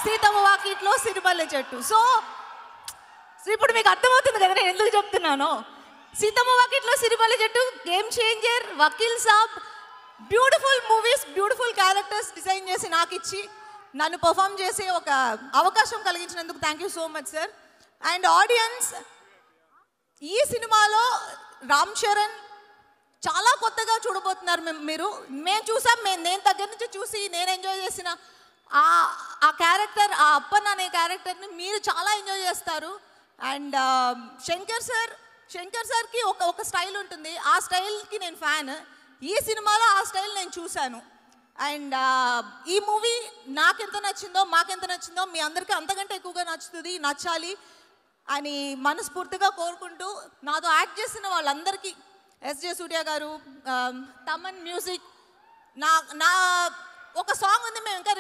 సీతమ్మ వాకిట్లో సిరిమల్లె చెట్టు. సో ఇప్పుడు మీకు అర్థమవుతుంది కదా నేను ఎందుకు చెప్తున్నాను. Seethamma Vakitlo Sirimalle Chettu, game changer, Vakeel Saab, beautiful movies, beautiful characters design చేసి నాకు ఇచ్చి నన్ను పర్ఫామ్ చేసే ఒక అవకాశం కలిగించినందుకు thank you so much sir. And audience, ఈ సినిమాలో రామ్ చరణ్ చాలా కొత్తగా చూడబోతున్నారు మీరు. మేము చూసాం, నేను దగ్గర నుంచి చూసి నేను ఎంజాయ్ చేసిన ఆ క్యారెక్టర్, ఆ అప్పన్న అనే క్యారెక్టర్ని మీరు చాలా ఎంజాయ్ చేస్తారు. అండ్ శంకర్ సార్కి ఒక స్టైల్ ఉంటుంది, ఆ స్టైల్కి నేను ఫ్యాన్. ఈ సినిమాలో ఆ స్టైల్ నేను చూశాను. అండ్ ఈ మూవీ నాకెంత నచ్చిందో, మాకెంత నచ్చిందో మీ అందరికీ అంతకంటే ఎక్కువగా నచ్చాలి అని మనస్ఫూర్తిగా కోరుకుంటూ, నాతో యాక్ట్ చేసిన వాళ్ళందరికీ, ఎస్జే సూర్య గారు, తమన్ మ్యూజిక్, నా ఒక సాంగ్ ఉంది మేము ఇంకా